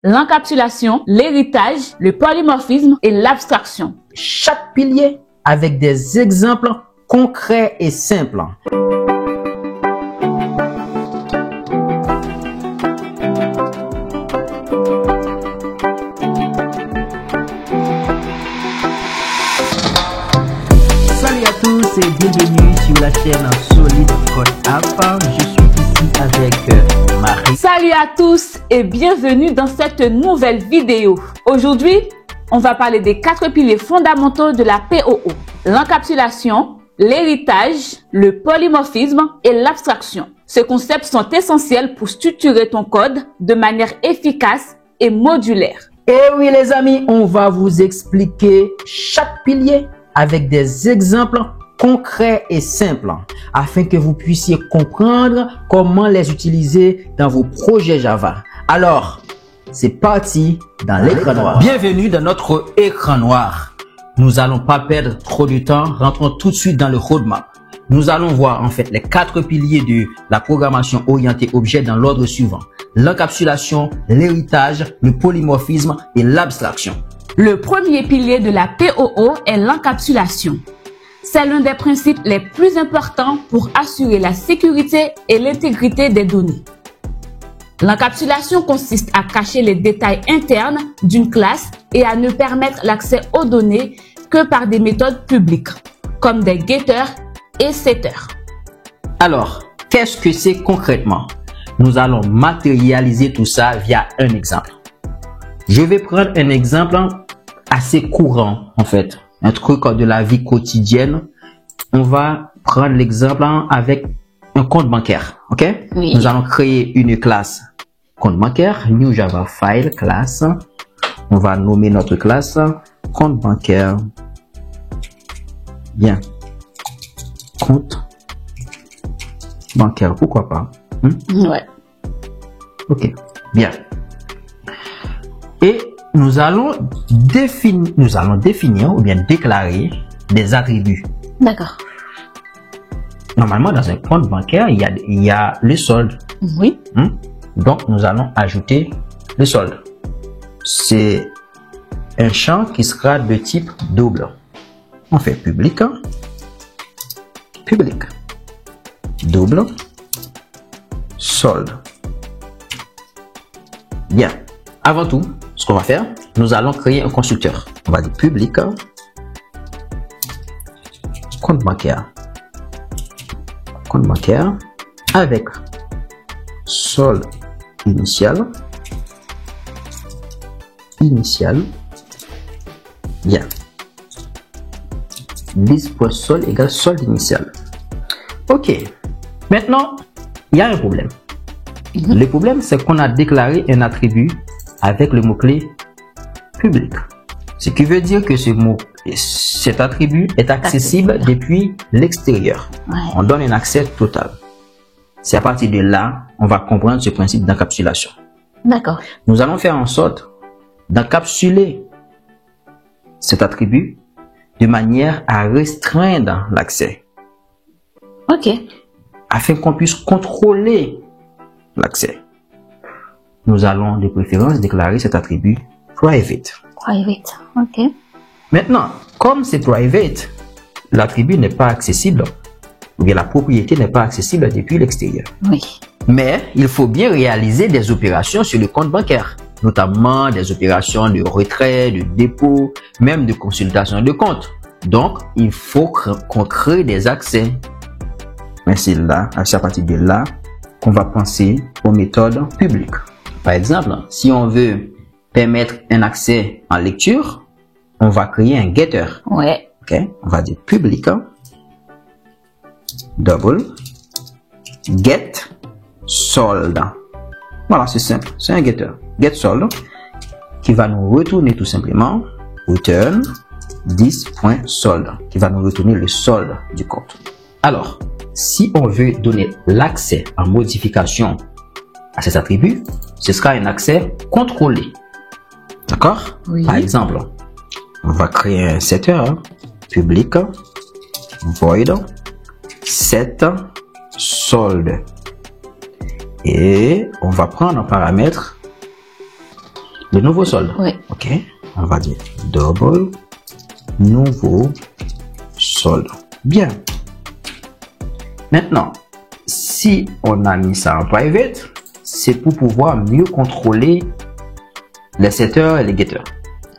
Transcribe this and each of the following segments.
l'encapsulation, l'héritage, le polymorphisme et l'abstraction. Chaque pilier avec des exemples concrets et simples. Salut à tous et bienvenue sur la chaîne Solid Code App. Je suis ici avec Marie. Salut à tous et bienvenue dans cette nouvelle vidéo. Aujourd'hui, on va parler des 4 piliers fondamentaux de la POO. L'encapsulation, l'héritage, le polymorphisme et l'abstraction. Ces concepts sont essentiels pour structurer ton code de manière efficace et modulaire. Et oui les amis, on va vous expliquer chaque pilier avec des exemples concrets et simples afin que vous puissiez comprendre comment les utiliser dans vos projets Java. Alors, c'est parti dans l'écran noir. Bienvenue dans notre écran noir. Nous allons pas perdre trop de temps, rentrons tout de suite dans le roadmap. Nous allons voir en fait les 4 piliers de la programmation orientée objet dans l'ordre suivant. L'encapsulation, l'héritage, le polymorphisme et l'abstraction. Le premier pilier de la POO est l'encapsulation. C'est l'un des principes les plus importants pour assurer la sécurité et l'intégrité des données. L'encapsulation consiste à cacher les détails internes d'une classe et à ne permettre l'accès aux données que par des méthodes publiques, comme des getters et setters. Alors, qu'est-ce que c'est concrètement? Nous allons matérialiser tout ça via un exemple. Je vais prendre un exemple assez courant, en fait, un truc de la vie quotidienne. On va prendre l'exemple avec un compte bancaire, ok? Oui. Nous allons créer une classe compte bancaire, new Java file class. On va nommer notre classe compte bancaire. Bien. Compte bancaire, pourquoi pas? Ouais. Ok, bien. Et nous allons définir ou bien déclarer des attributs. D'accord. Normalement, dans un compte bancaire, il y a le solde. Oui. Donc, nous allons ajouter le solde. C'est un champ qui sera de type double. On fait public, public, double, solde. Bien. Avant tout, ce qu'on va faire, nous allons créer un constructeur. On va dire public, compte bancaire avec solde initial. Bien. This.solde égale solde initial. Ok. Maintenant, il y a un problème. Le problème, c'est qu'on a déclaré un attribut avec le mot-clé public. Ce qui veut dire que cet attribut est accessible depuis l'extérieur. Ouais. On donne un accès total. C'est à partir de là, on va comprendre ce principe d'encapsulation. D'accord. Nous allons faire en sorte d'encapsuler cet attribut de manière à restreindre l'accès. Ok. Afin qu'on puisse contrôler l'accès. Nous allons de préférence déclarer cet attribut private. Private. Ok. Maintenant, comme c'est private, l'attribut n'est pas accessible, ou bien la propriété n'est pas accessible depuis l'extérieur. Oui. Mais il faut bien réaliser des opérations sur le compte bancaire, notamment des opérations de retrait, de dépôt, même de consultation de compte. Donc, il faut qu'on crée des accès. Mais c'est là, à partir de là, qu'on va penser aux méthodes publiques. Par exemple, si on veut permettre un accès en lecture, on va créer un getter. Ouais. Ok, on va dire public, double, get, solde. Voilà, c'est simple, c'est un getter. Get solde, qui va nous retourner tout simplement return this.solde, qui va nous retourner le solde du compte. Alors, si on veut donner l'accès en modification à cet attribut, ce sera un accès contrôlé. D'accord? Oui. Par exemple, on va créer un setter, public, void, set, solde. Et on va prendre en paramètre Le nouveau solde. Oui. Ok. On va dire double nouveau solde. Bien. Maintenant, si on a mis ça en private, c'est pour pouvoir mieux contrôler les setters et les getters.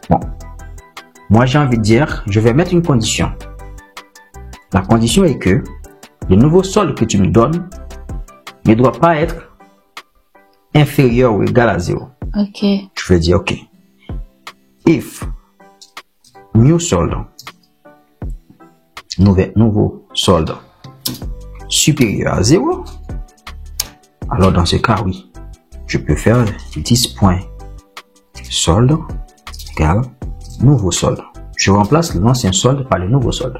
Bon. Moi, j'ai envie de dire, je vais mettre une condition. La condition est que le nouveau solde que tu me donnes ne doit pas être inférieur ou égal à 0. Ok. Je vais dire, ok. If new solde, nouveau solde supérieur à 0, alors dans ce cas, oui, je peux faire 10 points solde égale nouveau solde. Je remplace l'ancien solde par le nouveau solde.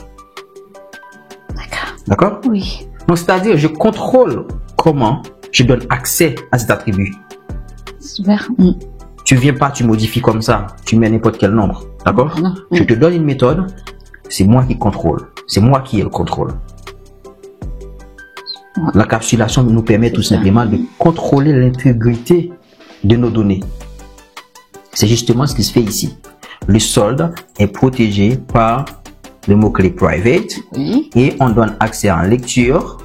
D'accord. D'accord? Oui. Donc, c'est-à-dire, je contrôle comment je donne accès à cet attribut. Super. Tu viens pas, tu modifies comme ça, tu mets n'importe quel nombre. D'accord? Je te donne une méthode, c'est moi qui contrôle. C'est moi qui ai le contrôle. L'encapsulation nous permet tout simplement de contrôler l'intégrité de nos données. C'est justement ce qui se fait ici. Le solde est protégé par le mot-clé private et on donne accès en lecture,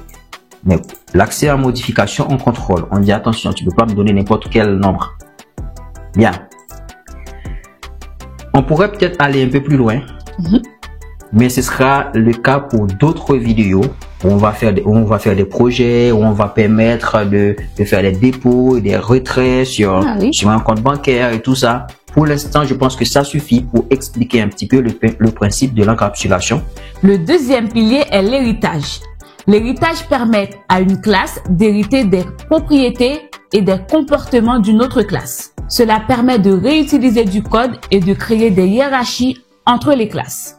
mais l'accès en modification, on contrôle. On dit attention, tu ne peux pas me donner n'importe quel nombre. Bien. On pourrait peut-être aller un peu plus loin, mais ce sera le cas pour d'autres vidéos où on va faire des projets, où on va permettre de faire des dépôts et des retraits sur un compte bancaire et tout ça. Pour l'instant, je pense que ça suffit pour expliquer un petit peu le principe de l'encapsulation. Le deuxième pilier est l'héritage. L'héritage permet à une classe d'hériter des propriétés et des comportements d'une autre classe. Cela permet de réutiliser du code et de créer des hiérarchies entre les classes.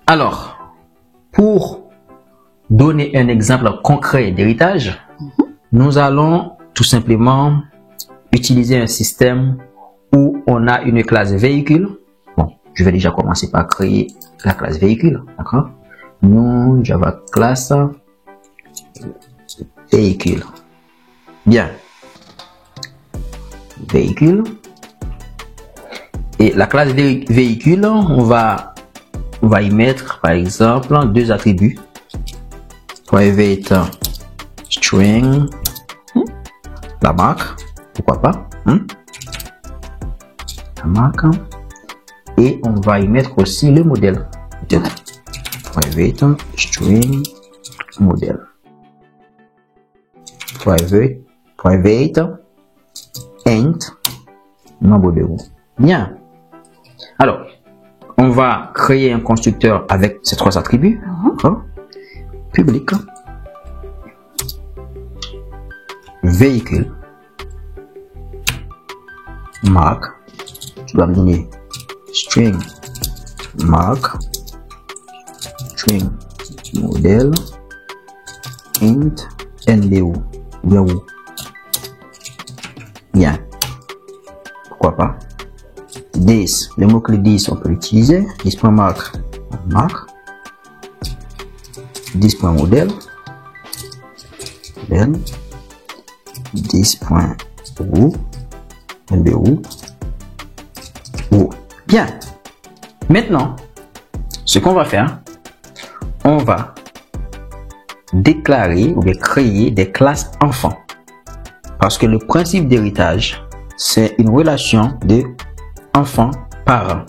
Alors, pour donner un exemple concret d'héritage, nous allons tout simplement utiliser un système où on a une classe véhicule. Bon, je vais déjà commencer par créer la classe véhicule, d'accord? Nous, Java classe véhicule. Bien. Véhicule. Et la classe véhicule, on va y mettre, par exemple, deux attributs. Private string, la marque, pourquoi pas, la marque, et on va y mettre aussi le modèle, private string modèle, private int nombre de roues. Bien. Alors, on va créer un constructeur avec ces trois attributs. Public, véhicule, marque, tu dois me donner string marque, string modèle, int ndu, bien, pourquoi pas. 10, le mot-clé 10 on peut l'utiliser, 10.marque, marque, 10.modèle, 10.roue, nbu, roue. Bien. Maintenant, ce qu'on va faire, on va déclarer ou bien créer des classes enfants. Parce que le principe d'héritage, c'est une relation de enfant-parent.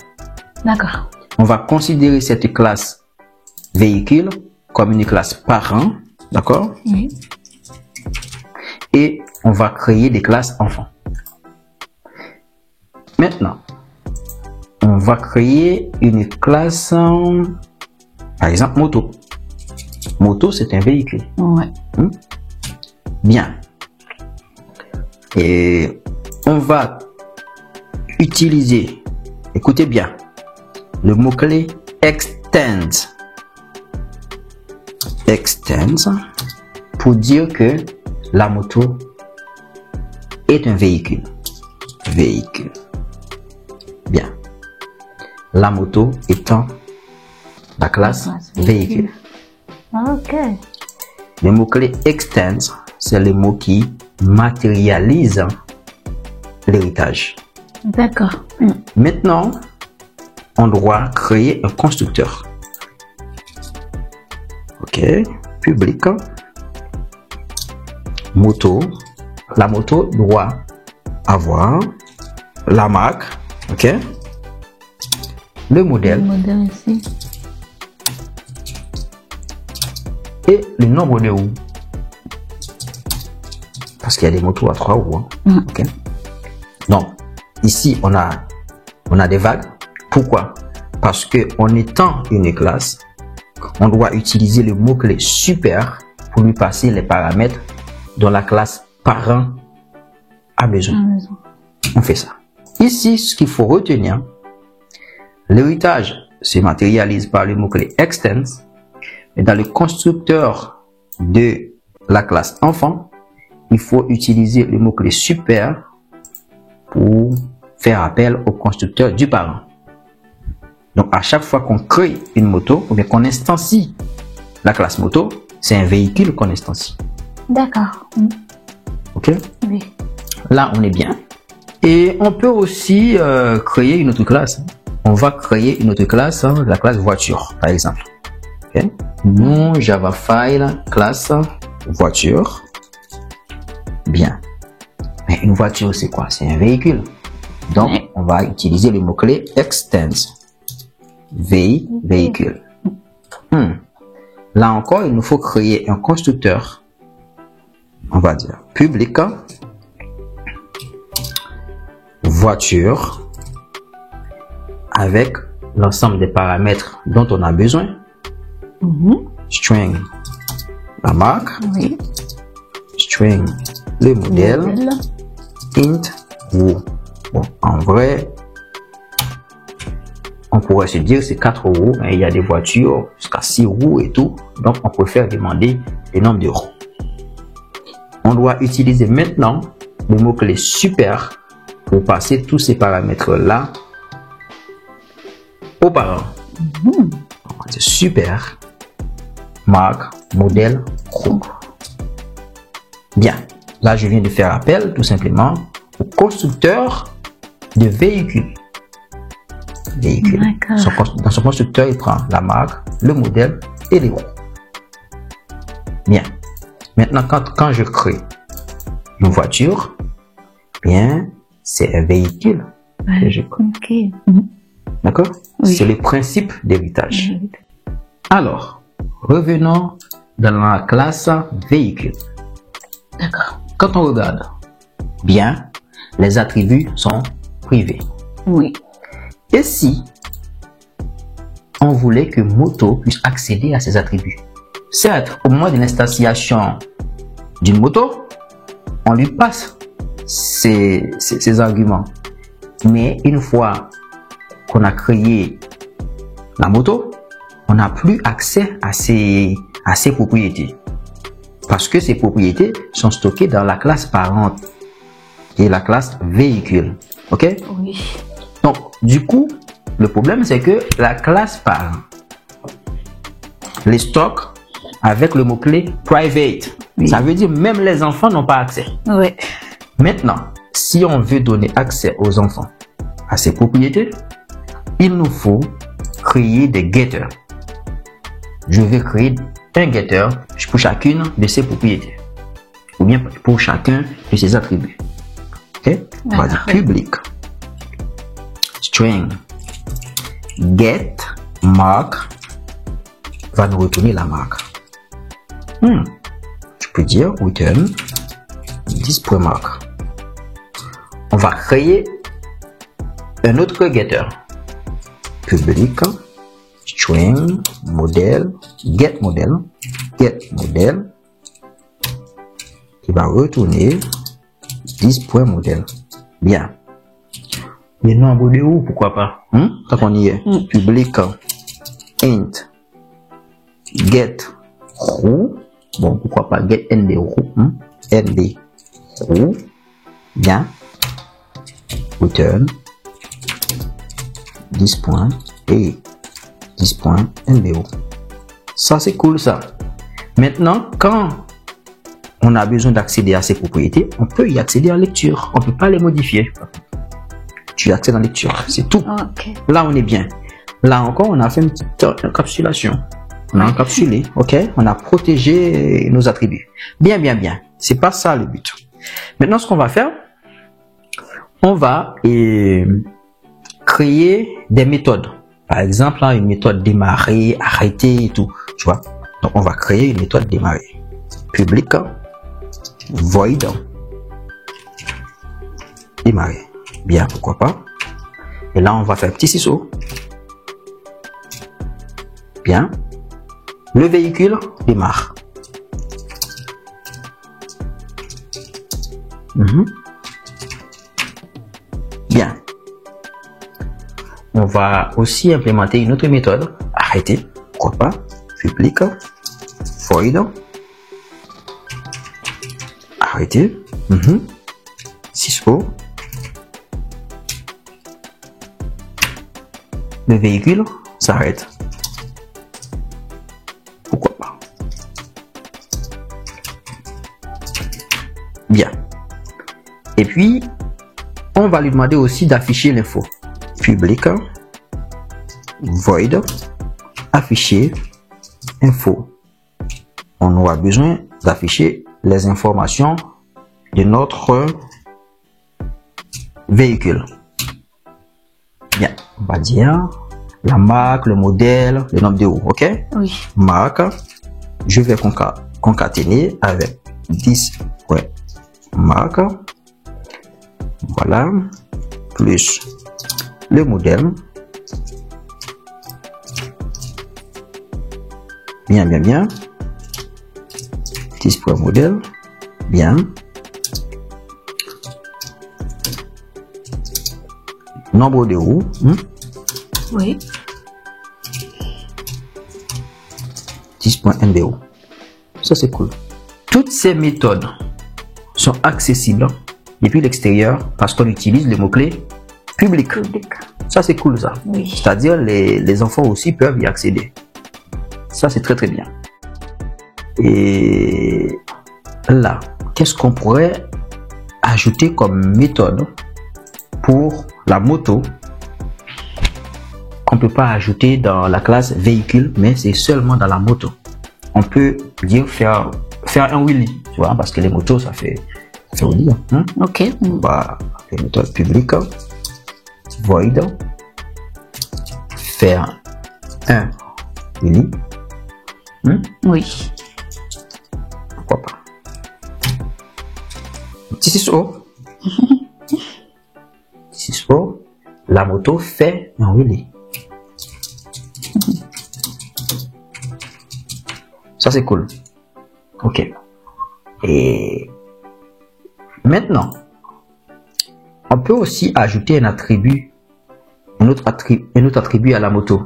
D'accord. On va considérer cette classe véhicule comme une classe parent, d'accord? Oui. Et on va créer des classes enfants. Maintenant, on va créer une classe, par exemple, moto. Moto, c'est un véhicule. Ouais. Bien. Et on va utiliser, écoutez bien, le mot-clé extends. Extends pour dire que la moto est un véhicule. Véhicule. Bien. La moto étant la classe véhicule. Ok. Le mot-clé extends, c'est le mot qui matérialise l'héritage. D'accord. Maintenant, on doit créer un constructeur. Ok, public, moto. La moto doit avoir la marque, ok, le modèle ici. et le nombre de roues. Parce qu'il y a des motos à 3 roues. Hein. Ok. Donc, ici, on a des vagues. Pourquoi? Parce que en étant une classe, on doit utiliser le mot-clé super pour lui passer les paramètres dont la classe parent a besoin. On fait ça. Ici, ce qu'il faut retenir, l'héritage se matérialise par le mot-clé extends, et dans le constructeur de la classe enfant, il faut utiliser le mot-clé super pour faire appel au constructeur du parent. Donc, à chaque fois qu'on crée une moto, ou bien qu'on instancie la classe moto, c'est un véhicule qu'on instancie. D'accord. Ok? Oui. Là, on est bien. Et on peut aussi créer une autre classe. On va créer une autre classe, la classe voiture, par exemple. Okay. Mon Java file classe voiture. Bien. Mais une voiture, c'est quoi? C'est un véhicule. Donc, on va utiliser le mot-clé extends. Véhicule. Là encore, il nous faut créer un constructeur. On va dire public voiture avec l'ensemble des paramètres dont on a besoin. String la marque. Oui. String le modèle. Int roue. Bon, en vrai, on pourrait se dire c'est 4 roues, mais il y a des voitures jusqu'à 6 roues et tout. Donc, on préfère demander le nombre de roues. On doit utiliser maintenant le mot-clé super pour passer tous ces paramètres-là aux parents. C'est super. Marque, modèle, roue. Bien. Là, je viens de faire appel tout simplement au constructeur de véhicule. Dans son constructeur, il prend la marque, le modèle et les roues. Bien. Maintenant, quand je crée une voiture, bien, c'est un véhicule que je crée. D'accord? Oui. C'est le principe d'héritage. Alors, revenons dans la classe véhicule. D'accord. Quand on regarde bien, les attributs sont privés. Oui. Et si on voulait que moto puisse accéder à ces attributs? Certes, au moment de l'instanciation d'une moto, on lui passe ces arguments. Mais une fois qu'on a créé la moto, on n'a plus accès à ces propriétés. Parce que ces propriétés sont stockées dans la classe parente et la classe véhicule. Ok? Oui. Donc, du coup, le problème, c'est que la classe parent les stocke avec le mot-clé private. Oui. Ça veut dire même les enfants n'ont pas accès. Oui. Maintenant, si on veut donner accès aux enfants à ces propriétés, il nous faut créer des getters. Je vais créer un getter pour chacune de ces propriétés. Ou bien pour chacun de ces attributs. Ok? On va dire public. String get mark va nous retourner la marque. Je peux dire return this.mark. On va créer un autre getter. Public string modèle get modèle qui va retourner this.modèle. Bien. Les nombres de roues, pourquoi pas? Tant qu'on y est. Public int get roue. Bon, pourquoi pas get nd roue. Nd roue. Bien. Return this.et this.ndo. Ça, c'est cool, ça. Maintenant, quand on a besoin d'accéder à ces propriétés, on peut y accéder en lecture. On ne peut pas les modifier. tu accèdes en lecture. C'est tout. Ok. Là, on est bien. Là encore, on a fait une petite encapsulation. On a encapsulé, ok? On a protégé nos attributs. Bien, bien, bien. C'est pas ça le but. Maintenant, ce qu'on va faire, on va créer des méthodes. Par exemple, là, une méthode démarrer, arrêter et tout. Tu vois? Donc, on va créer une méthode démarrer. Public, void, démarrer. Bien, pourquoi pas. Et là, on va faire un petit ciseau. Bien. Le véhicule démarre. Bien. On va aussi implémenter une autre méthode. Arrêter. Pourquoi pas. Public. Void. Arrêter. Cisco. Le véhicule s'arrête. Pourquoi pas. Bien. Et puis, on va lui demander aussi d'afficher l'info. Public, void, afficher, info. On aura besoin d'afficher les informations de notre véhicule. Bien, on va dire la marque, le modèle, le nombre de roues, ok? Oui. Marque, je vais concaténer avec 10 points marque, voilà, plus le modèle, bien, bien, bien, 10 points modèle, bien, nombre de roues, Oui. 10.NBO. Ça, c'est cool. Toutes ces méthodes sont accessibles depuis l'extérieur parce qu'on utilise le mot-clé public. Ça, c'est cool, ça. Oui. C'est-à-dire, les enfants aussi peuvent y accéder. Ça, c'est très, très bien. Et là, qu'est-ce qu'on pourrait ajouter comme méthode pour la moto qu'on peut pas ajouter dans la classe véhicule, mais c'est seulement dans la moto. On peut dire faire un wheelie, tu vois, parce que les motos, ça fait wheelie. Ok. On va faire une méthode publique, void, faire un wheelie. Oui. Pourquoi pas. Petit ciseau. Ciseau. La moto fait un wheelie. Ça, c'est cool. Ok. Et maintenant, on peut aussi ajouter un attribut, un autre attribut à la moto.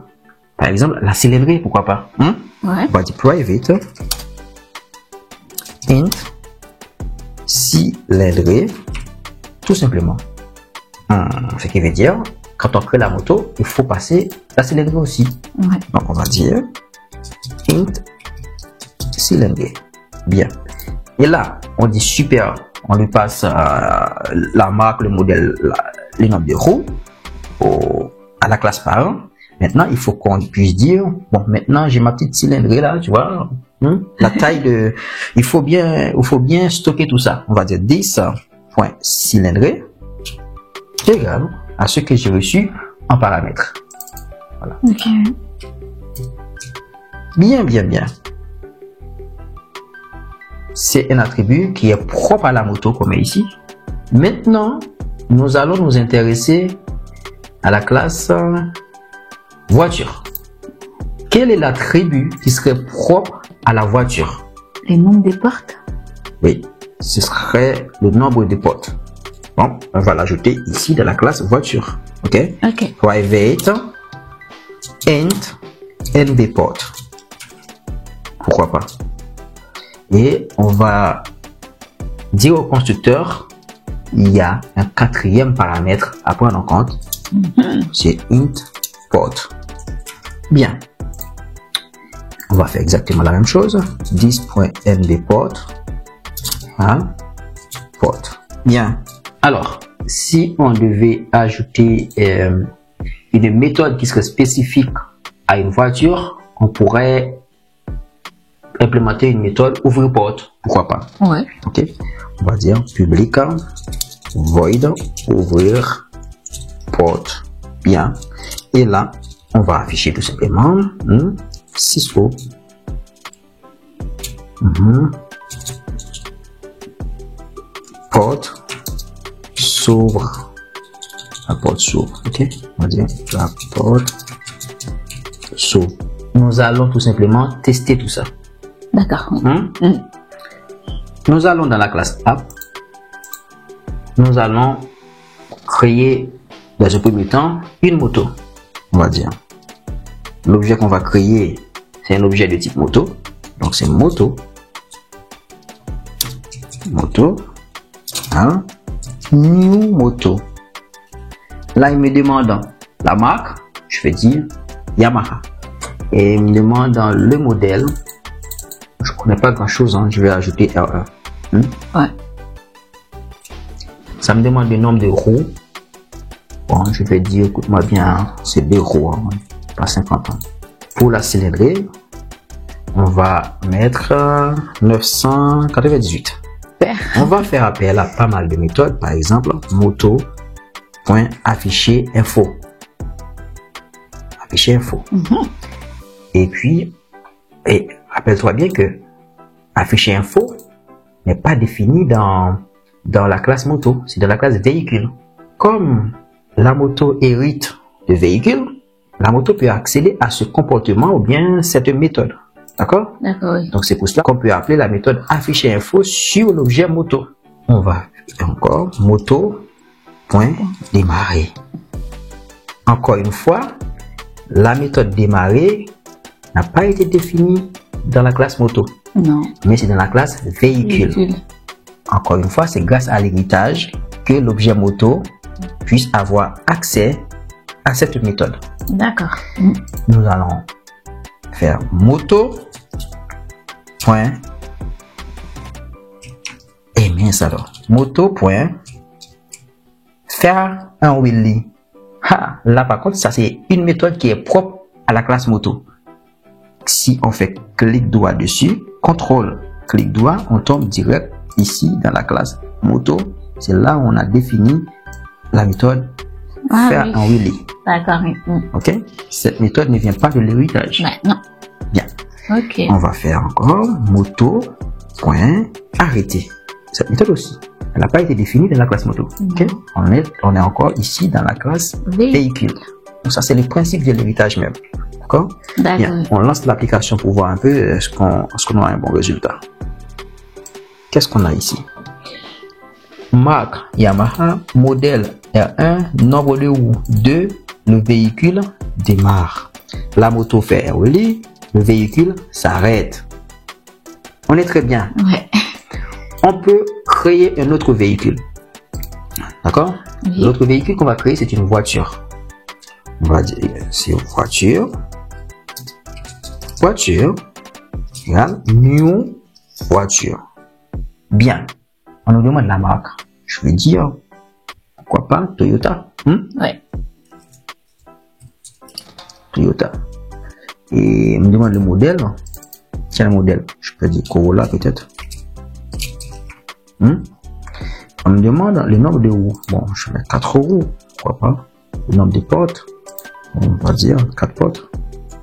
Par exemple, la cylindrée, pourquoi pas. Ouais. On va dire private int cylindrée, tout simplement. Ce qui veut dire, quand on crée la moto, il faut passer la cylindrée aussi. Ouais. Donc, on va dire int cylindrée. Bien. Et là, on dit super. On lui passe la marque, le modèle, les nombres de roues à la classe parent. Maintenant, il faut qu'on puisse dire, bon, maintenant, j'ai ma petite cylindrée là, tu vois, la taille de, il faut bien stocker tout ça. On va dire 10.cylindrée égale à ce que j'ai reçu en paramètres. Voilà. Ok. Bien, bien, bien. C'est un attribut qui est propre à la moto comme ici. Maintenant, nous allons nous intéresser à la classe voiture. Quel est l'attribut qui serait propre à la voiture? Les nombres des portes? Oui, ce serait le nombre de portes. Bon, on va l'ajouter ici dans la classe voiture. Ok? Ok. Private int nbport. Pourquoi pas? Et on va dire au constructeur, il y a un quatrième paramètre à prendre en compte. C'est int port. Bien. On va faire exactement la même chose. 10.nbport. Port. Bien. Alors, si on devait ajouter une méthode qui serait spécifique à une voiture, on pourrait implémenter une méthode ouvrir porte. Pourquoi pas? Ouais. Ok. On va dire public void ouvrir porte. Bien. Et là, on va afficher tout simplement 6 fois. Porte s'ouvre. La porte s'ouvre. Ok. On va dire la porte s'ouvre. Nous allons tout simplement tester tout ça. D'accord. Nous allons dans la classe app. Nous allons créer dans un premier temps une moto. On va dire. L'objet qu'on va créer, c'est un objet de type moto. Donc c'est moto. Moto. Hein? New moto. Là, il me demande la marque. Je vais dire Yamaha. Et il me demande dans le modèle. Je connais pas grand chose. Je vais ajouter R1. Ouais. Ça me demande le nombre de roues. Bon, je vais dire, écoute-moi bien, c'est 2 roues, pas 50 ans. Pour la cylindrée, on va mettre 998. On va faire appel à pas mal de méthodes, par exemple, moto.afficher info. Afficher info. Et puis, rappelle-toi bien que afficher info n'est pas défini dans la classe moto, c'est dans la classe véhicule. Comme la moto hérite de véhicule, la moto peut accéder à ce comportement ou bien cette méthode. D'accord? D'accord, oui. Donc c'est pour cela qu'on peut appeler la méthode afficher info sur l'objet moto. On va encore moto.démarrer. Encore une fois, la méthode démarrer n'a pas été définie dans la classe moto. Non. Mais c'est dans la classe véhicule. Encore une fois, c'est grâce à l'héritage que l'objet moto puisse avoir accès à cette méthode. D'accord. Nous allons faire moto. Et mince alors. Moto. Faire un wheelie. Là par contre, ça c'est une méthode qui est propre à la classe moto. Si on fait clic droit dessus, contrôle clic droit, on tombe direct ici dans la classe moto. C'est là où on a défini la méthode faire un wheelie. D'accord. Ok. Cette méthode ne vient pas de l'héritage. Non. Bien. Ok. On va faire encore moto.arrêter. Cette méthode aussi, elle n'a pas été définie dans la classe moto. Ok. On est encore ici dans la classe véhicule. Donc ça c'est le principe de l'héritage même. D'accord. Bien. On lance l'application pour voir un peu est-ce qu'on a un bon résultat. Qu'est-ce qu'on a ici? Marque Yamaha, modèle R1, nombre de roues 2, le véhicule démarre. La moto fait un wheelie, le véhicule s'arrête. On est très bien. Ouais. On peut créer un autre véhicule. D'accord? Oui. L'autre véhicule qu'on va créer, c'est une voiture. On va dire c'est voiture. Voiture égale new voiture. Bien. On nous demande la marque. Je vais dire, pourquoi pas, Toyota. Ouais. Toyota. Et on me demande le modèle. Tiens, le modèle. Je peux dire Corolla peut-être. On me demande le nombre de roues. Bon, je mets 4 roues. Pourquoi pas. Le nombre de portes. On va dire 4 portes.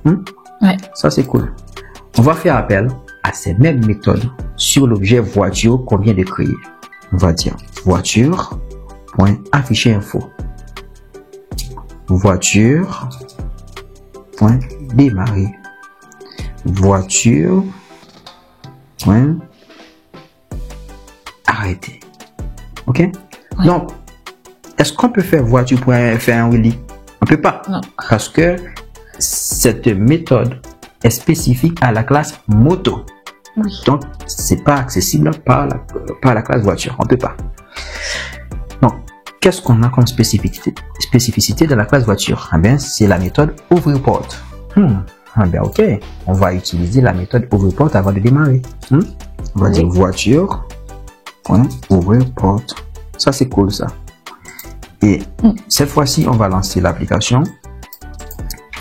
Ouais. Ça, c'est cool. On va faire appel à ces mêmes méthodes sur l'objet voiture qu'on vient de créer. On va dire voiture.afficher info. Voiture.démarrer. Voiture.arrêter. Ok? Ouais. Donc, est-ce qu'on peut faire voiture.faire un wheelie? On peut pas. Non. Parce que cette méthode est spécifique à la classe moto. Oui. Donc, c'est pas accessible par la classe voiture. On peut pas. Donc, qu'est-ce qu'on a comme spécificité de la classe voiture? Eh bien, c'est la méthode ouvrir porte. Ben, ok. On va utiliser la méthode ouvrir porte avant de démarrer. On va dire voiture. Ouvrir porte. Ça, c'est cool, ça. Et cette fois-ci, on va lancer l'application.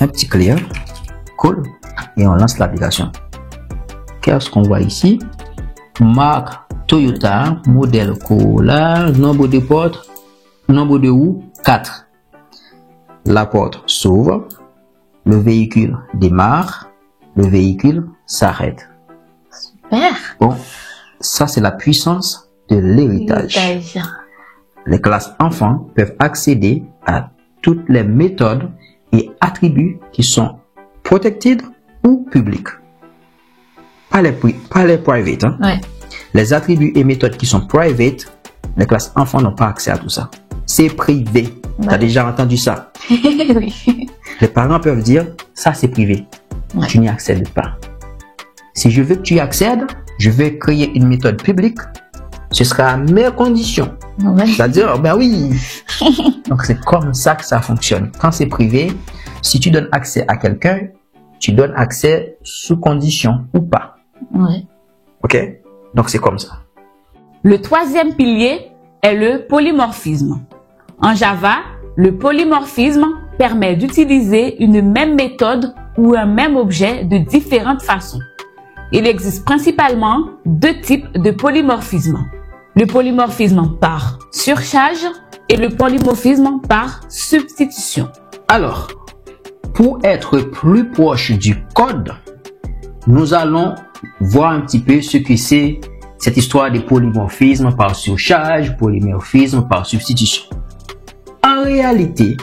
Un petit clear. Cool. Et on lance l'application. Qu'est-ce qu'on voit ici? Marque Toyota, modèle Corolla, nombre de portes, nombre de roues, 4. La porte s'ouvre, le véhicule démarre, le véhicule s'arrête. Super. Bon, ça c'est la puissance de l'héritage. Les classes enfants peuvent accéder à toutes les méthodes et attributs qui sont protected ou publics. Pas les private. Hein. Ouais. Les attributs et méthodes qui sont private, les classes enfants n'ont pas accès à tout ça. C'est privé. Ouais. Tu as déjà entendu ça? Oui. Les parents peuvent dire, ça c'est privé. Ouais. Tu n'y accèdes pas. Si je veux que tu y accèdes, je vais créer une méthode publique. Ce sera à mes conditions. Ouais. C'est-à-dire, ben oui. Donc c'est comme ça que ça fonctionne. Quand c'est privé, si tu donnes accès à quelqu'un, tu donnes accès sous condition ou pas. Ouais. Ok? Donc c'est comme ça. Le troisième pilier est le polymorphisme. En Java, le polymorphisme permet d'utiliser une même méthode ou un même objet de différentes façons. Il existe principalement 2 types de polymorphisme. Le polymorphisme par surcharge et le polymorphisme par substitution. Alors, pour être plus proche du code, nous allons voir un petit peu ce que c'est cette histoire de polymorphisme par surcharge, polymorphisme par substitution. En réalité,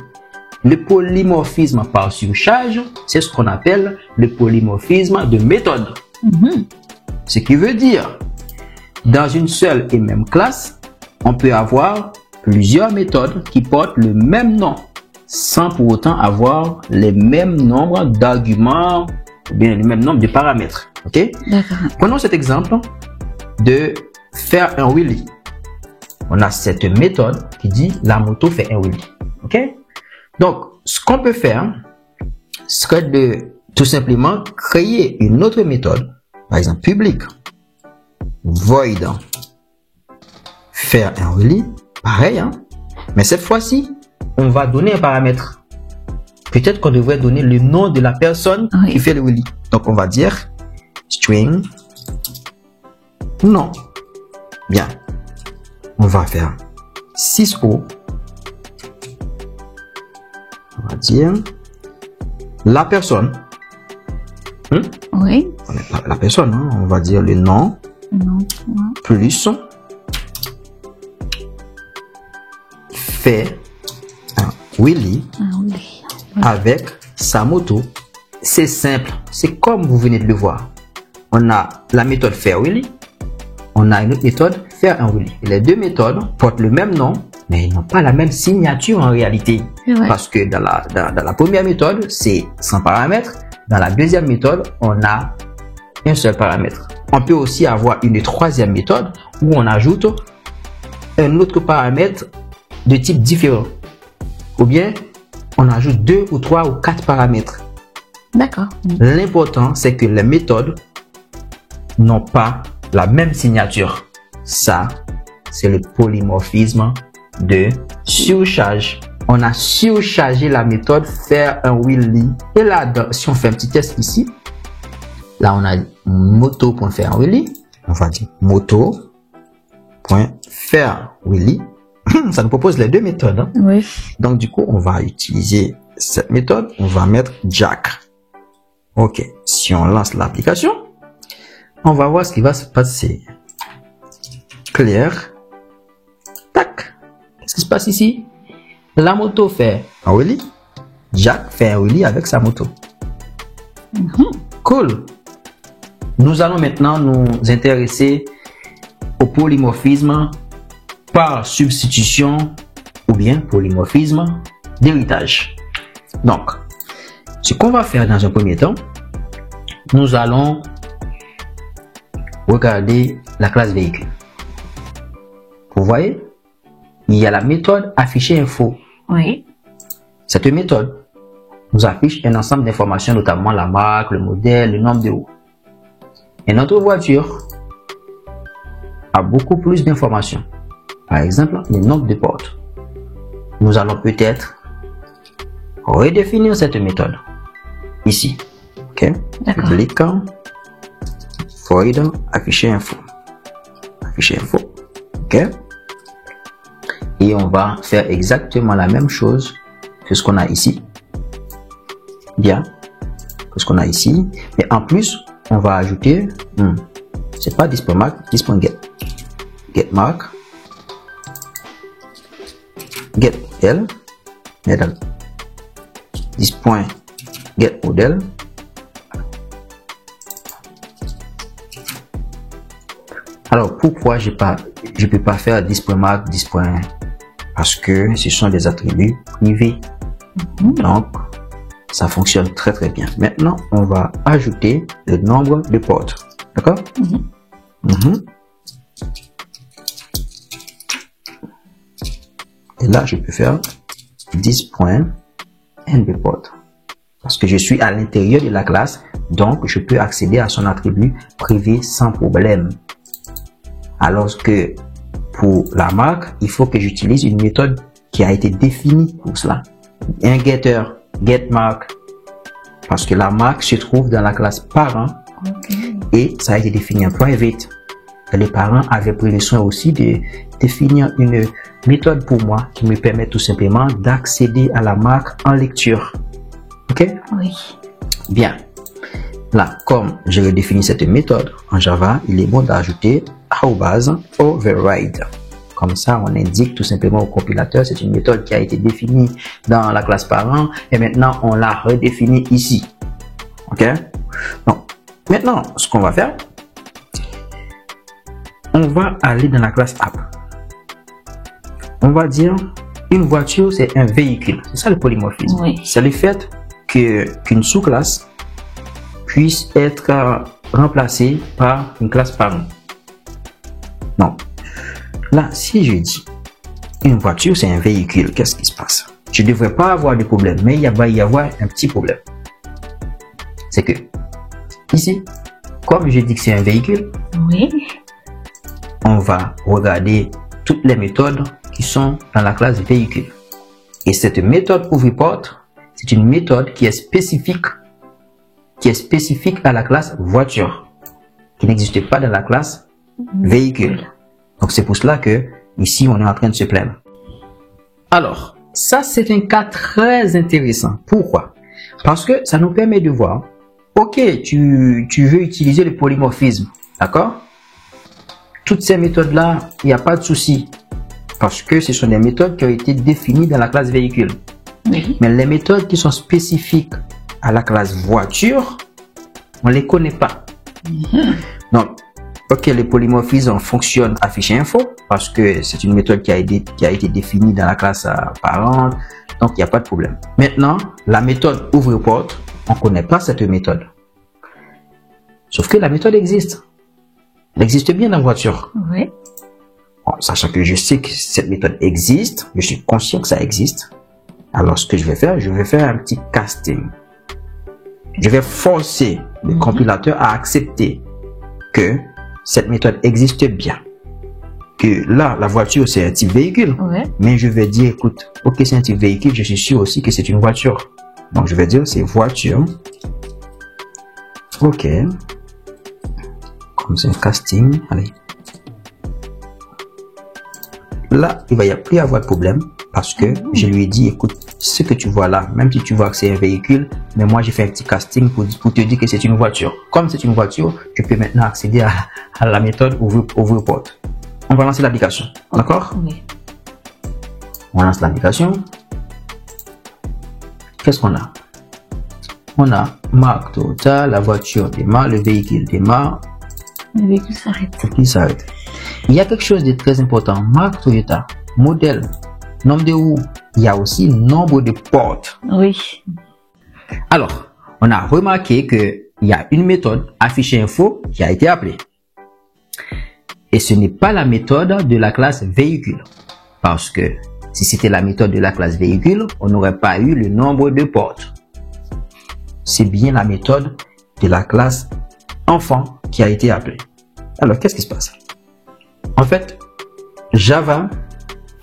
le polymorphisme par surcharge, c'est ce qu'on appelle le polymorphisme de méthode. Ce qui veut dire, dans une seule et même classe, on peut avoir plusieurs méthodes qui portent le même nom, sans pour autant avoir les mêmes nombres d'arguments, ou bien le même nombre de paramètres. Ok? Prenons cet exemple de faire un wheelie. On a cette méthode qui dit la moto fait un wheelie. Ok? Donc, ce qu'on peut faire serait de tout simplement créer une autre méthode, par exemple public, void, faire un wheelie, pareil, hein? Mais cette fois-ci, on va donner un paramètre. Peut-être qu'on devrait donner le nom de la personne qui fait le wheelie. Donc, on va dire string nom. Bien. On va faire 6O. On va dire la personne. Oui. La personne, hein? On va dire le nom. Plus fait un wheelie avec sa moto. C'est simple. C'est comme vous venez de le voir. On a la méthode faire wheelie. On a une autre méthode faire un wheelie. Et les 2 méthodes portent le même nom, mais ils n'ont pas la même signature en réalité. Parce que dans la première méthode, c'est sans paramètre. Dans la deuxième méthode, on a un seul paramètre. On peut aussi avoir une troisième méthode où on ajoute un autre paramètre de type différent. Ou bien, on ajoute 2 ou 3 ou 4 paramètres. D'accord. L'important, c'est que les méthodes n'ont pas la même signature. Ça, c'est le polymorphisme de surcharge. On a surchargé la méthode faire un wheelie. Et là, si on fait un petit test ici, là, on a moto.faire un wheelie. On va dire moto.faire wheelie. Ça nous propose les 2 méthodes. Hein? Oui. Donc, du coup, on va utiliser cette méthode. On va mettre Jack. OK. Si on lance l'application, on va voir ce qui va se passer. Clear. Tac. Qu'est-ce qui se passe ici? La moto fait un wheelie. Jack fait un wheelie avec sa moto. Cool. Nous allons maintenant nous intéresser au polymorphisme par substitution ou bien polymorphisme d'héritage. Donc, ce qu'on va faire dans un premier temps, nous allons regarder la classe véhicule. Vous voyez, il y a la méthode afficher info. Oui. Cette méthode nous affiche un ensemble d'informations, notamment la marque, le modèle, le nombre de roues. Et notre voiture a beaucoup plus d'informations. Par exemple, le nombre de portes. nous allons peut-être redéfinir cette méthode ici. Ok, clique, void, afficher info. Afficher info. Ok. Et on va faire exactement la même chose que ce qu'on a ici. Bien. Que ce qu'on a ici. Mais en plus, on va ajouter, c'est pas display_mark, display_get. Get mark. Get L. Model. Display_get model. Alors, pourquoi je peux pas faire display_mark, display, parce que ce sont des attributs privés. Donc, ça fonctionne très très bien. Maintenant, on va ajouter le nombre de portes. D'accord? Et là, je peux faire 10.nbport. Parce que je suis à l'intérieur de la classe, donc je peux accéder à son attribut privé sans problème. Alors que pour la marque, il faut que j'utilise une méthode qui a été définie pour cela. Un getter, getMark, parce que la marque se trouve dans la classe parent et ça a été défini en private. Les parents avaient pris le soin aussi de définir une méthode pour moi qui me permet tout simplement d'accéder à la marque en lecture. Ok? Oui. Bien. Là, comme je redéfinis cette méthode en Java, il est bon d'ajouter @override. Comme ça, on indique tout simplement au compilateur, c'est une méthode qui a été définie dans la classe parent et maintenant on l'a redéfinie ici. Ok? Donc, maintenant, ce qu'on va faire, on va aller dans la classe app. On va dire une voiture, c'est un véhicule. C'est ça le polymorphisme. Oui. C'est le fait qu'une sous-classe puisse être remplacée par une classe parent. Non. Là, si je dis une voiture, c'est un véhicule, qu'est-ce qui se passe? Je ne devrais pas avoir de problème, mais il va y avoir un petit problème. C'est que, ici, comme je dis que c'est un véhicule, Oui. on va regarder toutes les méthodes qui sont dans la classe véhicule. Et cette méthode OverPort, c'est une méthode qui est spécifique à la classe voiture, qui n'existe pas dans la classe véhicule. Donc c'est pour cela que ici on est en train de se plaindre. Alors, ça c'est un cas très intéressant. Pourquoi? Parce que ça nous permet de voir, ok, tu veux utiliser le polymorphisme, d'accord? Toutes ces méthodes-là, il n'y a pas de souci. Parce que ce sont des méthodes qui ont été définies dans la classe véhicule. Oui. Mais les méthodes qui sont spécifiques à la classe voiture, on ne les connaît pas. Donc, ok, le polymorphisme fonctionne afficher info parce que c'est une méthode qui a été définie dans la classe parent, donc il n'y a pas de problème. Maintenant, la méthode OverPort, on ne connaît pas cette méthode. Sauf que la méthode existe. Elle existe bien dans la voiture. Oui. Bon, sachant que je sais que cette méthode existe, je suis conscient que ça existe. Alors, ce que je vais faire un petit casting. Je vais forcer le compilateur à accepter que cette méthode existe bien. Que là, la voiture, c'est un type véhicule. Ouais. Mais je vais dire, écoute, ok, c'est un type véhicule, je suis sûr aussi que c'est une voiture. Donc, je vais dire, c'est voiture. Ok. Comme c'est un casting, allez. Là, il va y plus avoir de problème parce que je lui ai dit, écoute, ce que tu vois là, même si tu vois que c'est un véhicule, mais moi j'ai fait un petit casting pour te dire que c'est une voiture. Comme c'est une voiture, tu peux maintenant accéder à la méthode OverPort. On va lancer l'application, d'accord? Oui. On lance l'application. Qu'est-ce qu'on a? On a marque totale, la voiture démarre, le véhicule démarre. Le véhicule s'arrête. Il s'arrête. Il y a quelque chose de très important. Marque Toyota, modèle, nombre de roues. Il y a aussi nombre de portes. Oui. Alors, on a remarqué qu'il y a une méthode afficher info qui a été appelée. Et ce n'est pas la méthode de la classe véhicule. Parce que si c'était la méthode de la classe véhicule, on n'aurait pas eu le nombre de portes. C'est bien la méthode de la classe enfant qui a été appelée. Alors, qu'est-ce qui se passe? En fait, Java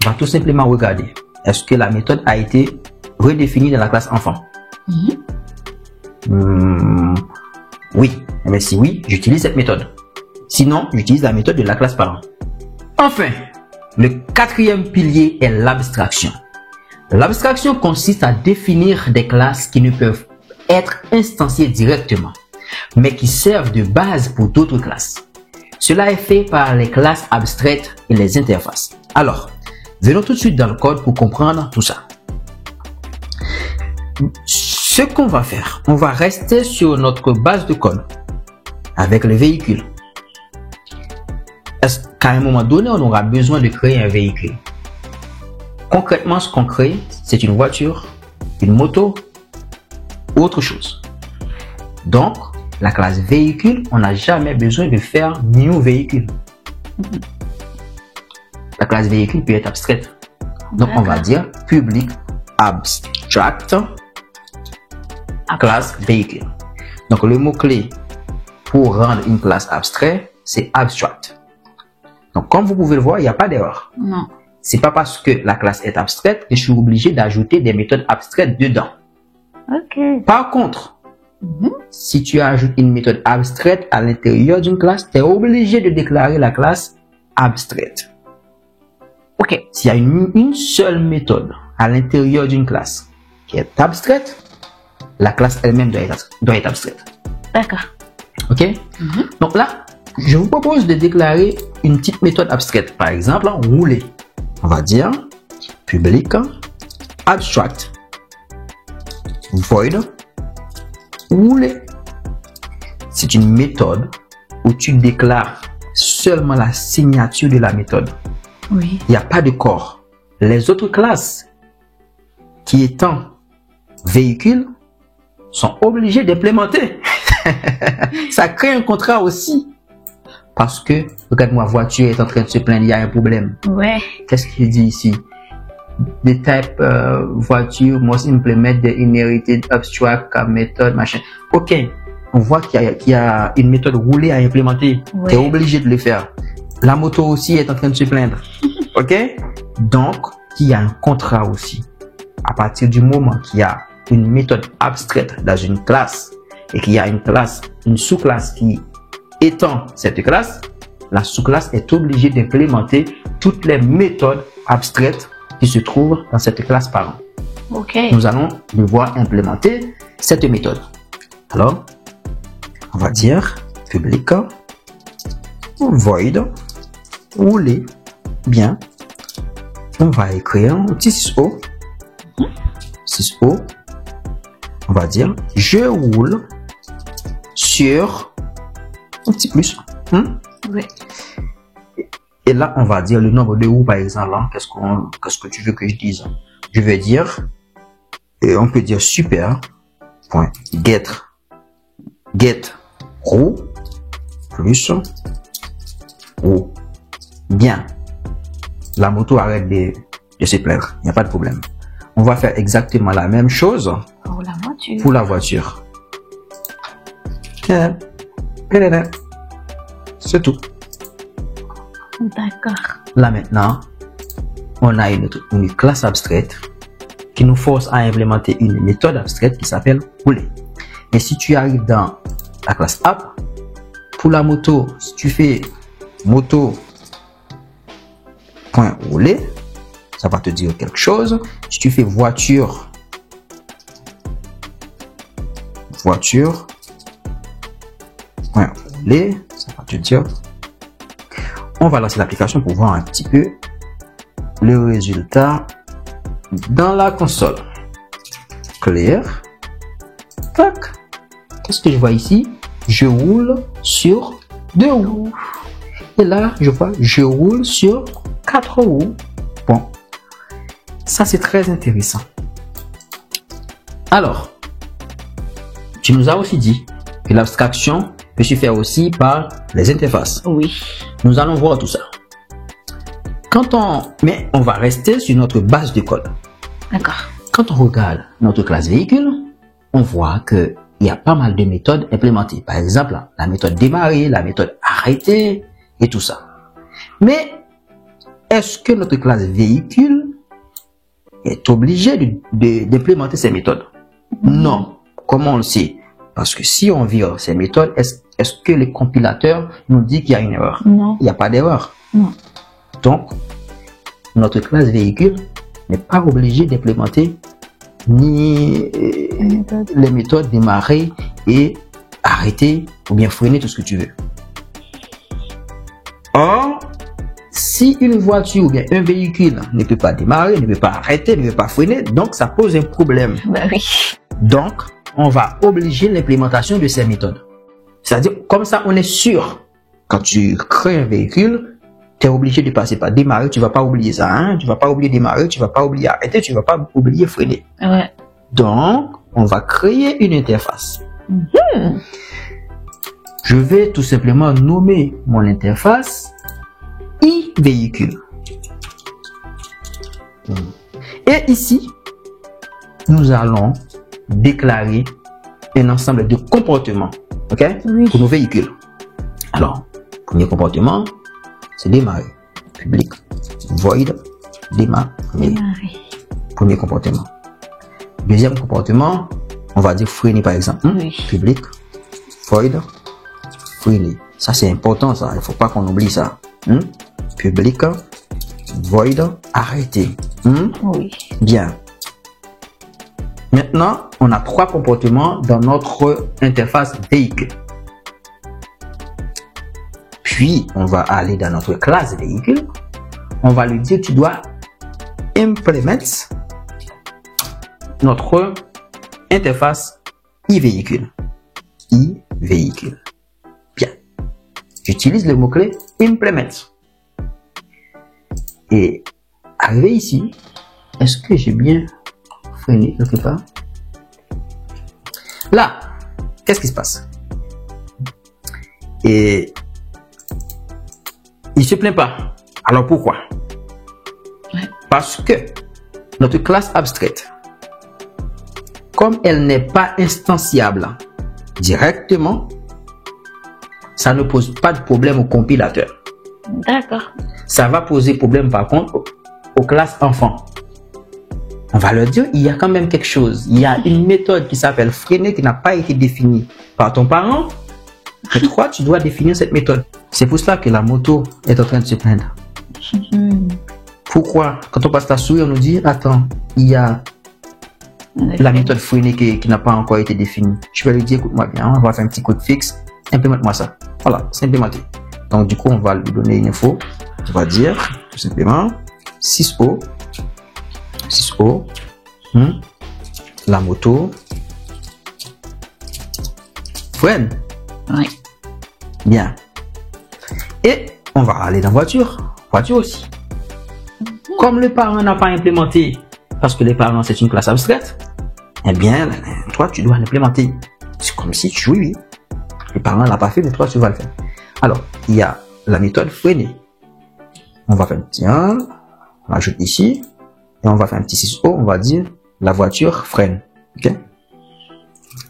va tout simplement regarder est-ce que la méthode a été redéfinie dans la classe enfant? Oui. Mais si oui, j'utilise cette méthode. Sinon, j'utilise la méthode de la classe parent. Enfin, le quatrième pilier est l'abstraction. L'abstraction consiste à définir des classes qui ne peuvent être instanciées directement, mais qui servent de base pour d'autres classes. Cela est fait par les classes abstraites et les interfaces. Alors, venons tout de suite dans le code pour comprendre tout ça. Ce qu'on va faire, on va rester sur notre base de code avec le véhicule. Est-ce qu'à un moment donné, on aura besoin de créer un véhicule? Concrètement, ce qu'on crée, c'est une voiture, une moto, autre chose. Donc, la classe véhicule, on n'a jamais besoin de faire new véhicule. La classe véhicule peut être abstraite. Donc, on va dire public abstract classe véhicule. Donc, le mot-clé pour rendre une classe abstraite, c'est abstract. Donc, comme vous pouvez le voir, il n'y a pas d'erreur. Non. C'est pas parce que la classe est abstraite que je suis obligé d'ajouter des méthodes abstraites dedans. Ok. Par contre, si tu ajoutes une méthode abstraite à l'intérieur d'une classe, tu es obligé de déclarer la classe abstraite. Ok. S'il y a une seule méthode à l'intérieur d'une classe qui est abstraite, la classe elle-même doit être abstraite. D'accord. Ok? Donc là, je vous propose de déclarer une petite méthode abstraite. Par exemple, rouler. On va dire public abstract void rouler. C'est une méthode où tu déclares seulement la signature de la méthode. Oui. Il n'y a pas de corps. Les autres classes qui étant véhicules sont obligées d'implémenter. Ça crée un contrat aussi. Parce que, regarde-moi, voiture est en train de se plaindre, il y a un problème. Ouais. Qu'est-ce qu'il dit ici? The type voiture must implement the inherited abstract method, machin. Ok, on voit qu'il y a une méthode roulée à implémenter. Ouais. Tu es obligé de le faire. La moto aussi est en train de se plaindre. Ok? Donc, il y a un contrat aussi. À partir du moment qu'il y a une méthode abstraite dans une classe et qu'il y a une sous-classe qui étend cette classe, la sous-classe est obligée d'implémenter toutes les méthodes abstraites qui se trouvent dans cette classe parent. Ok. Nous allons devoir implémenter cette méthode. Alors, on va dire public void rouler bien. On va écrire un petit 6O. 6O. On va dire je roule sur un petit plus. Oui. Et là, on va dire le nombre de roues, par exemple. Qu'est-ce que tu veux que je dise? Je vais dire, et on peut dire super, point, get roue, plus roue. Bien. La moto arrête de se plaindre. Il n'y a pas de problème. On va faire exactement la même chose Pour la voiture. pour la voiture. C'est tout. D'accord. Là maintenant, on a une classe abstraite qui nous force à implémenter une méthode abstraite qui s'appelle rouler. Et si tu arrives dans la classe app, pour la moto, si tu fais moto.rouler, ça va te dire quelque chose. Si tu fais voiture.rouler, ça va te dire. On va lancer l'application pour voir un petit peu le résultat dans la console. Clear. Tac. Qu'est-ce que je vois ici? Je roule sur 2 roues. Et là, je vois, je roule sur 4 roues. Bon. Ça, c'est très intéressant. Alors, tu nous as aussi dit que l'abstraction peut se faire aussi par les interfaces. Oui. Nous allons voir tout ça. Mais on va rester sur notre base de code. D'accord. Quand on regarde notre classe véhicule, on voit qu'il y a pas mal de méthodes implémentées. Par exemple, la méthode démarrer, la méthode arrêter et tout ça. Mais est-ce que notre classe véhicule est obligé d'implémenter ces méthodes? Non. Comment on le sait? Parce que si on vire ces méthodes, est-ce que le compilateur nous dit qu'il y a une erreur? Non. Il n'y a pas d'erreur. Non. Donc, notre classe véhicule n'est pas obligée d'implémenter ni les méthodes démarrer et arrêter ou bien freiner, tout ce que tu veux. Or, si une voiture ou bien un véhicule ne peut pas démarrer, ne peut pas arrêter, ne peut pas freiner, donc ça pose un problème. Bah oui. Donc, on va obliger l'implémentation de ces méthodes. C'est-à-dire, comme ça, on est sûr. Quand tu crées un véhicule, tu es obligé de passer par démarrer, tu vas pas oublier ça, hein? Tu vas pas oublier démarrer, tu vas pas oublier arrêter, tu vas pas oublier freiner. Ouais. Donc, on va créer une interface. Je vais tout simplement nommer mon interface e-véhicule. Et ici, nous allons déclarer un ensemble de comportements, ok, Oui. pour nos véhicules. Alors, premier comportement, c'est démarrer. Public, void, démarrer. Premier comportement. Deuxième comportement, on va dire freiner par exemple. Oui. Public, void, freiner. Ça c'est important ça, il ne faut pas qu'on oublie ça. Public, void, arrêter. Oui. Bien. Maintenant, on a trois comportements dans notre interface véhicule. Puis, on va aller dans notre classe véhicule. On va lui dire, tu dois implémenter notre interface e-véhicule. E-véhicule. Bien. J'utilise le mot-clé implement. Et arrivé ici, est-ce que j'ai bien freiné quelque part? Là, qu'est-ce qui se passe? Et il se plaint pas. Alors pourquoi? Parce que notre classe abstraite, comme elle n'est pas instanciable directement, ça ne pose pas de problème au compilateur. D'accord. Ça va poser problème par contre aux classes enfants. On va leur dire, il y a quand même quelque chose. Il y a une méthode qui s'appelle freiner qui n'a pas été définie par ton parent. Et toi, tu dois définir cette méthode. C'est pour cela que la moto est en train de se plaindre. Pourquoi? Quand on passe la souris, on nous dit, attends, il y a la méthode freiner qui n'a pas encore été définie. Je vais lui dire, écoute-moi bien, on va faire un petit code fixe, implémente-moi ça. Voilà, c'est implémenté. Donc du coup, on va lui donner une info. On va dire, tout simplement, 6O, la moto freine. Oui. Bien. Et on va aller dans voiture aussi. Comme le parent n'a pas implémenté, parce que les parents c'est une classe abstraite, eh bien, toi tu dois l'implémenter. C'est comme si tu, oui, les parents l'ont pas fait, mais toi tu vas le faire. Alors, il y a la méthode freiner. On va faire un petit 1, on ajoute ici, et on va faire un petit 6O, on va dire la voiture freine. Ok?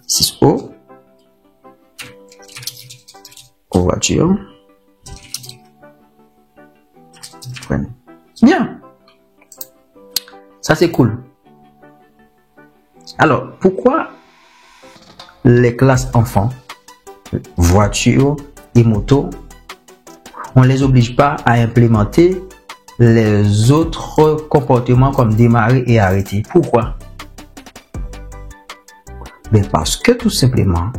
6O, voiture freine. Bien. Ça c'est cool. Alors, pourquoi les classes enfants, voiture et moto, on les oblige pas à implémenter les autres comportements comme démarrer et arrêter? Pourquoi? Ben parce que tout simplement,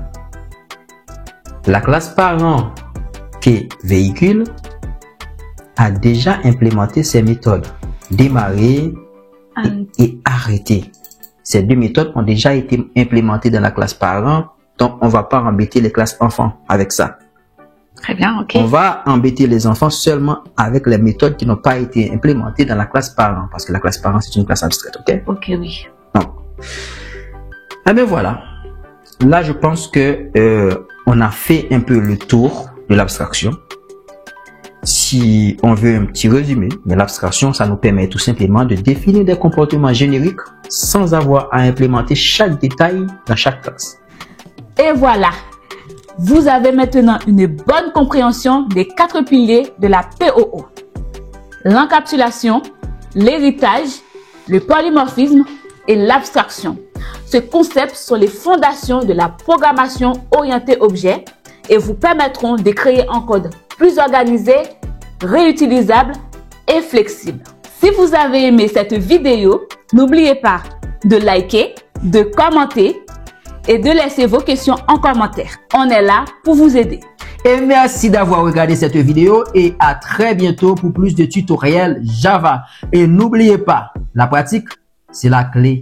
la classe parent qui est véhicule a déjà implémenté ces méthodes démarrer et arrêter. Ces deux méthodes ont déjà été implémentées dans la classe parent, donc on va pas embêter les classes enfants avec ça. Très bien, ok. On va embêter les enfants seulement avec les méthodes qui n'ont pas été implémentées dans la classe parent, parce que la classe parent c'est une classe abstraite, ok? Ok, oui. Donc, eh bien voilà. Là, je pense que on a fait un peu le tour de l'abstraction. Si on veut un petit résumé, mais l'abstraction, ça nous permet tout simplement de définir des comportements génériques sans avoir à implémenter chaque détail dans chaque classe. Et voilà, vous avez maintenant une bonne compréhension des 4 piliers de la POO. L'encapsulation, l'héritage, le polymorphisme et l'abstraction. Ces concepts sont les fondations de la programmation orientée objet et vous permettront de créer un code plus organisé, réutilisable et flexible. Si vous avez aimé cette vidéo, n'oubliez pas de liker, de commenter et de laisser vos questions en commentaire. On est là pour vous aider. Et merci d'avoir regardé cette vidéo et à très bientôt pour plus de tutoriels Java. Et n'oubliez pas, la pratique, c'est la clé.